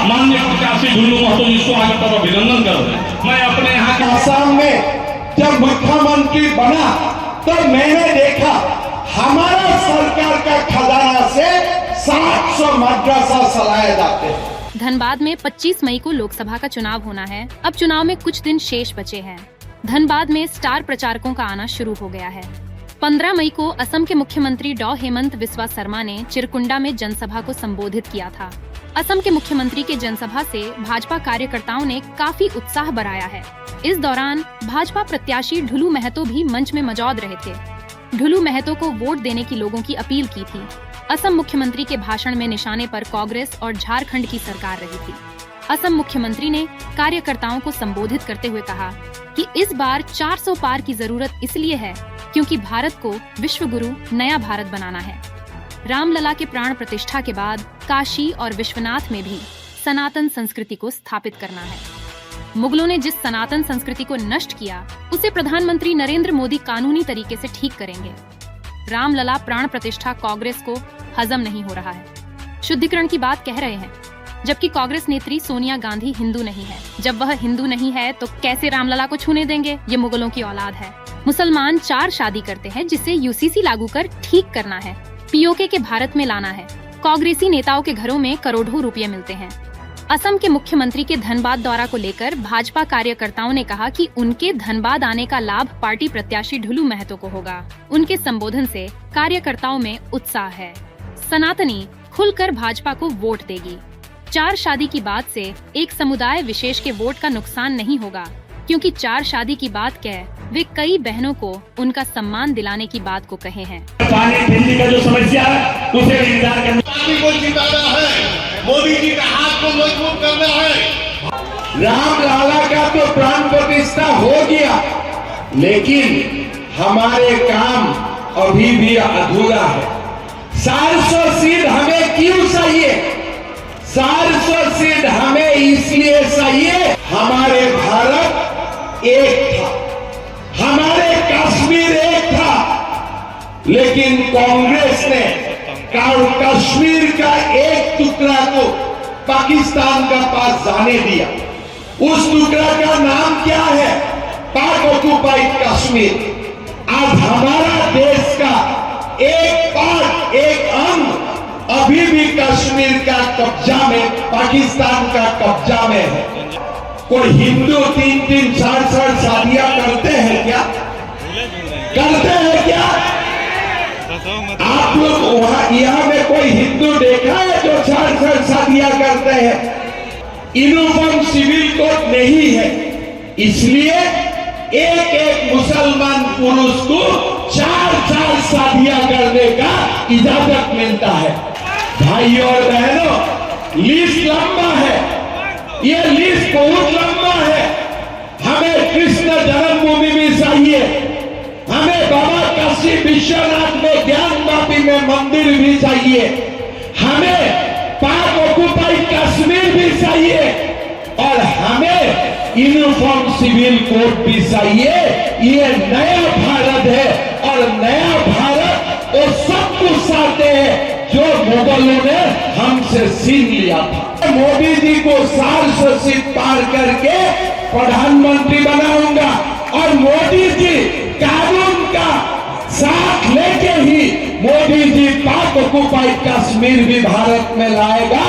माननीय प्रत्याशी ढुल्लू महतो जी स्वागत और अभिनंदन कर रहे हैं। मैं अपने यहाँ के आसाम में जब मुख्यमंत्री बना तो मैंने देखा हमारा सरकार का खजाना से 700 मदरसा चलाए जाते हैं। धनबाद में 25 मई को लोकसभा का चुनाव होना है। अब चुनाव में कुछ दिन शेष बचे हैं। धनबाद में स्टार प्रचारकों का आना शुरू हो गया है। 15 मई को असम के मुख्यमंत्री डॉ हेमंत बिस्वा शर्मा ने चिरकुंडा में जनसभा को संबोधित किया था। असम के मुख्यमंत्री के जनसभा से भाजपा कार्यकर्ताओं ने काफी उत्साह बढ़ाया है। इस दौरान भाजपा प्रत्याशी ढुल्लू महतो भी मंच में मौजूद रहे थे। ढुल्लू महतो को वोट देने की लोगों की अपील की थी। असम मुख्यमंत्री के भाषण में निशाने पर कांग्रेस और झारखंड की सरकार रही थी। असम मुख्यमंत्री ने कार्यकर्ताओं को संबोधित करते हुए कहा कि इस बार 400 पार की जरूरत इसलिए है क्योंकि भारत को विश्व गुरु नया भारत बनाना है। रामलला के प्राण प्रतिष्ठा के बाद काशी और विश्वनाथ में भी सनातन संस्कृति को स्थापित करना है। मुगलों ने जिस सनातन संस्कृति को नष्ट किया उसे प्रधानमंत्री नरेंद्र मोदी कानूनी तरीके से ठीक करेंगे। रामलला प्राण प्रतिष्ठा कांग्रेस को हजम नहीं हो रहा है। शुद्धिकरण की बात कह रहे हैं, जबकि कांग्रेस नेत्री सोनिया गांधी हिंदू नहीं है। जब वह हिंदू नहीं है तो कैसे रामलला को छूने देंगे? ये मुगलों की औलाद है। मुसलमान 4 शादी करते हैं जिसे यूसीसी लागू कर ठीक करना है। पीओके के भारत में लाना है। कांग्रेसी नेताओं के घरों में करोड़ों रुपए मिलते हैं। असम के मुख्यमंत्री के धनबाद दौरा को लेकर भाजपा कार्यकर्ताओं ने कहा कि उनके धनबाद आने का लाभ पार्टी प्रत्याशी ढुल्लू महतो को होगा। उनके संबोधन से कार्यकर्ताओं में उत्साह है। सनातनी खुलकर भाजपा को वोट देगी। 4 शादी की बात से एक समुदाय विशेष के वोट का नुकसान नहीं होगा, क्योंकि 4 शादी की बात कह वे कई बहनों को उनका सम्मान दिलाने की बात को कहे हैं। पानी बिजली का जो समस्या है उसे इंतजार करना, पानी को जिताना है, मोदी जी का हाथ को मजबूत करना है। रामलला का तो प्राण प्रतिष्ठा हो गया, लेकिन हमारे काम अभी भी अधूरा है। 400 सीट हमें क्यों चाहिए? 400 सीट हमें इसलिए चाहिए, हमारे भारत एक था, हमारे कश्मीर एक था, लेकिन कांग्रेस ने कश्मीर का एक टुकड़ा को पाकिस्तान का पास जाने दिया। उस टुकड़ा का नाम क्या है? पाक ऑक्युपाइड कश्मीर। आज हमारा देश का एक पार्ट, एक अंग अभी भी कश्मीर का कब्जा में, पाकिस्तान का कब्जा में है। कोई हिंदू 3-3, 4-4 शादियां करते हैं क्या? करते हैं क्या? आप लोग वहां यहाँ में कोई हिंदू देखा है जो 4-4 शादियां करते हैं? यूनिफॉर्म सिविल कोड नहीं है, इसलिए एक मुसलमान पुरुष को 4 शादियां करने का इजाजत मिलता है। भाइयों और बहनों, लिस्ट लंबा है, ये लिस्ट बहुत लंबा है। हमें कृष्ण जन्मभूमि भी चाहिए, हमें बाबा काशी विश्वनाथ में ज्ञानवापी में मंदिर भी चाहिए, हमें पाक ऑक्युपाइड कश्मीर भी चाहिए, और हमें यूनिफॉर्म सिविल कोड भी चाहिए। ये नया भारत है, और नया भारत वो सब कुछ चाहते हैं जो मुगलों ने हमसे छीन लिया था। मोदी जी को 400 सीट पार करके प्रधानमंत्री बनाऊंगा, और मोदी जी कानून का साथ लेके ही मोदी जी पाक ऑक्युपाइड कश्मीर भी भारत में लाएगा,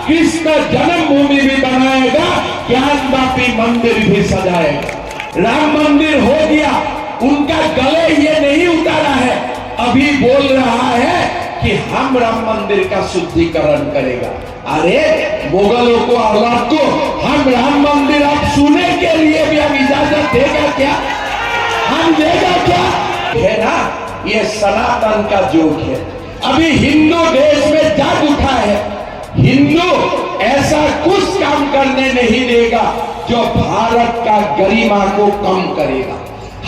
कृष्ण जन्मभूमि भी बनाएगा, ज्ञानवापी मंदिर भी सजाएगा। राम मंदिर हो गया, उनका गले ये नहीं उतारा है, अभी बोल रहा है कि हम राम मंदिर का शुद्धिकरण करेगा। अरे मुगलों को, औलाद को हम राम मंदिर अब सुने के लिए भी हम इजाजत देगा क्या? हम देगा क्या? है ना, ये सनातन का जोक है। अभी हिंदू देश में जाग उठा है। हिंदू ऐसा कुछ काम करने नहीं देगा जो भारत का गरिमा को कम करेगा।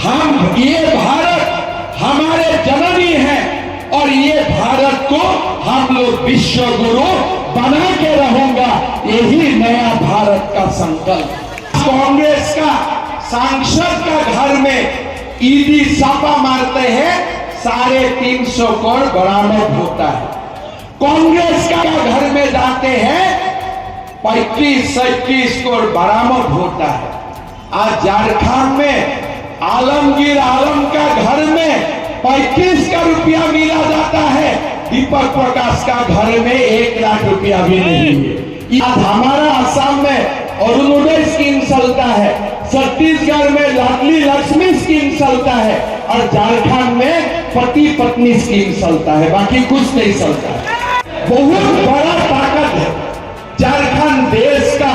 हम, ये भारत हमारे जननी है, और ये भारत को हम लोग विश्व गुरु बना के रहूंगा। यही नया भारत का संकल्प। कांग्रेस का सांसद का घर में ईडी छापा मारते हैं, 350 करोड़ बरामद होता है। कांग्रेस का घर में जाते हैं 35-37 करोड़ बरामद होता है। आज झारखंड में आलमगीर आलम का घर में 35 का रुपया मिला जाता है, दीपक प्रकाश का घर में 1 लाख रुपया भी नहीं है। आज हमारा असम में अरुणोदय स्कीम चलता है, छत्तीसगढ़ में लाडली लक्ष्मी स्कीम चलता है और झारखंड में पति पत्नी स्कीम चलता है, बाकी कुछ नहीं चलता है। बहुत बड़ा ताकत है। झारखंड देश का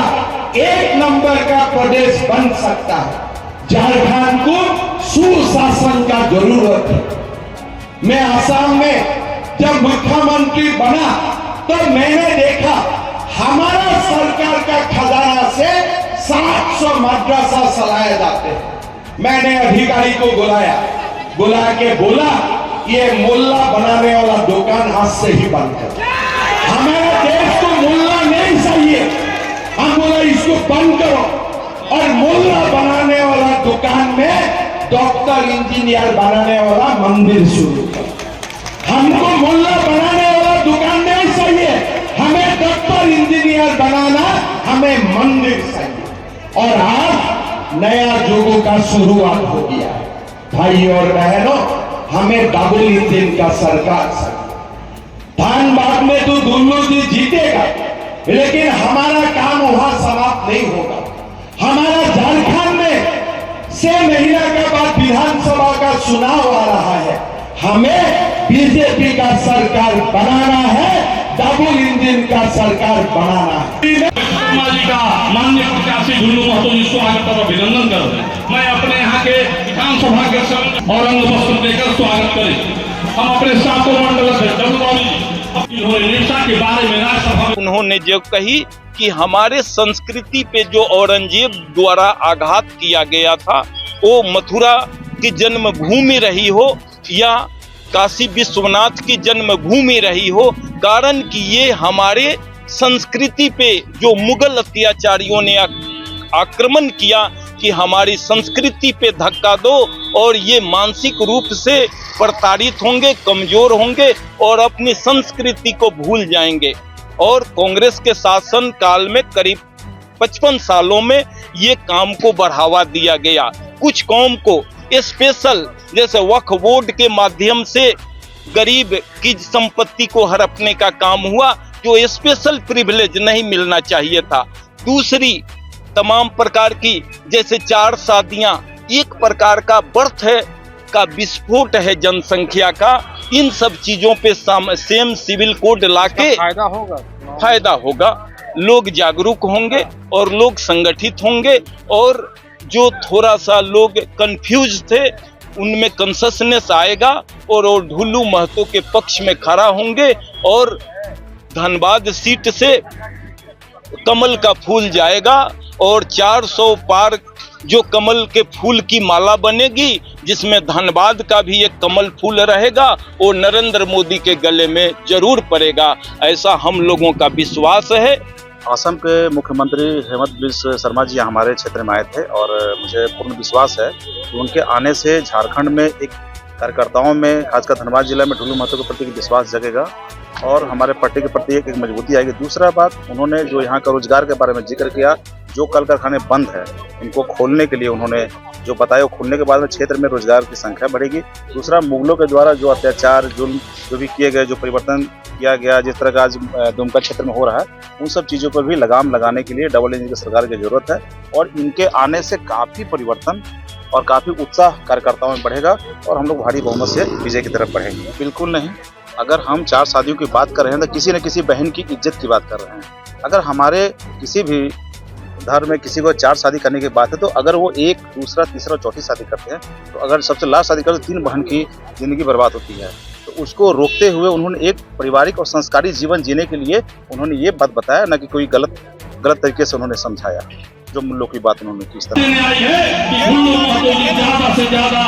1 नंबर का प्रदेश बन सकता है। झारखंड को सुशासन का जरूरत है। मैं असम में जब मुख्यमंत्री बना तो मैंने देखा हमारा सरकार का खजाना से 700 मदरसा चलाए जाते हैं। मैंने अधिकारी को बुला के बोला ये मुल्ला बनाने वाला दुकान हाथ से ही बंद कर। हमारे देश को मुल्ला नहीं चाहिए, हम बोला इसको बंद करो और मुल्ला बनाने वाला दुकान में डॉक्टर इंजीनियर बनाने वाला मंदिर शुरू करो। हमको मुल्ला बनाने वाला दुकान नहीं चाहिए, हमें डॉक्टर इंजीनियर बनाना, हमें मंदिर चाहिए। और आज नया युग का शुरुआत हो गया है। भाई और बहनों, हमें डबल इंजन का सरकार चाहिए। धनबाद में तो दुल्लू जी जीतेगा, लेकिन हमारा काम वहां समाप्त नहीं होगा। हमारा झारखंड में 6 महीना के बाद विधानसभा का चुनाव आ रहा है। हमें बीजेपी का सरकार बनाना है, डबल इंजन का सरकार बनाना है। शर्मा जी का माननीय प्रत्याशी ढुल्लू महतो जी स्वागत और अभिनंदन करते हैं। मैं अपने यहाँ के विधानसभा के संग और अंग वस्त्र देकर स्वागत करें। हम अपने सातों मंडल से निशा के बारे में राज्यसभा में उन्होंने जो कही कि हमारे संस्कृति पे जो औरंगजेब द्वारा आघात किया गया था, वो मथुरा की जन्मभूमि रही हो या काशी विश्वनाथ की जन्मभूमि रही हो, कारण कि ये हमारे संस्कृति पे जो मुगल अत्याचारियों ने आक्रमण किया कि हमारी संस्कृति पे धक्का दो और ये मानसिक रूप से प्रताड़ित होंगे, कमजोर होंगे और अपनी संस्कृति को भूल जाएंगे। और कांग्रेस के शासन काल में करीब 55 सालों में ये काम को बढ़ावा दिया गया। कुछ कौम को स्पेशल जैसे वक्फ बोर्ड के माध्यम से गरीब की संपत्ति को हड़पने का काम हुआ, जो स्पेशल प्रिविलेज नहीं मिलना चाहिए था। दूसरी तमाम प्रकार की जैसे 4 शादियां, एक प्रकार का बर्थ है का विस्फोट है जनसंख्या का। इन सब चीजों पे सेम सिविल कोड लाके फायदा होगा, लोग जागरूक होंगे और लोग संगठित होंगे और जो थोड़ा सा लोग कंफ्यूज थे उनमें कंसेशनेस आएगा और वो ढुल्लू महतो के पक्ष में खड़ा होंगे और धनबाद सीट से कमल का फूल जाएगा और 400 पार जो कमल के फूल की माला बनेगी, जिसमें धनबाद का भी एक कमल फूल रहेगा और नरेंद्र मोदी के गले में जरूर पड़ेगा, ऐसा हम लोगों का विश्वास है। असम के मुख्यमंत्री हेमंत बिस्वा शर्मा जी हमारे क्षेत्र में आए थे और मुझे पूर्ण विश्वास है कि उनके आने से झारखंड में एक कार्यकर्ताओं में, खासकर धनबाद जिला में ढुल्लू महतो के प्रति विश्वास जगेगा और हमारे पार्टी के प्रति एक मजबूती आएगी। दूसरा बात, उन्होंने जो यहाँ का रोजगार के बारे में जिक्र किया, जो कल कारखाने बंद है इनको खोलने के लिए उन्होंने जो बताया, खोलने के बाद में क्षेत्र में रोजगार की संख्या बढ़ेगी। दूसरा, मुगलों के द्वारा जो अत्याचार, जुल्म जो भी किए गए, जो परिवर्तन किया गया, जिस तरह का आज दुमका क्षेत्र में हो रहा है, उन सब चीज़ों पर भी लगाम लगाने के लिए डबल इंजन की सरकार की जरूरत है और इनके आने से काफ़ी परिवर्तन और काफ़ी उत्साह कार्यकर्ताओं में बढ़ेगा और हम लोग भारी बहुमत से विजय की तरफ बढ़ेंगे। बिल्कुल नहीं, अगर हम 4 शादियों की बात कर रहे हैं तो किसी न किसी बहन की इज्जत की बात कर रहे हैं। अगर हमारे किसी भी धर्म में किसी को 4 शादी करने की बात है, तो अगर वो 1, दूसरा, तीसरा, चौथी शादी करते हैं, तो अगर सबसे लास्ट शादी करते तो 3 बहन की जिंदगी बर्बाद होती है। तो उसको रोकते हुए उन्होंने एक पारिवारिक और संस्कारी जीवन जीने के लिए उन्होंने ये बात बताया, ना कि कोई गलत तरीके से उन्होंने समझाया। जो मुल्लों की बात उन्होंने की इस तरह ज्यादा से ज्यादा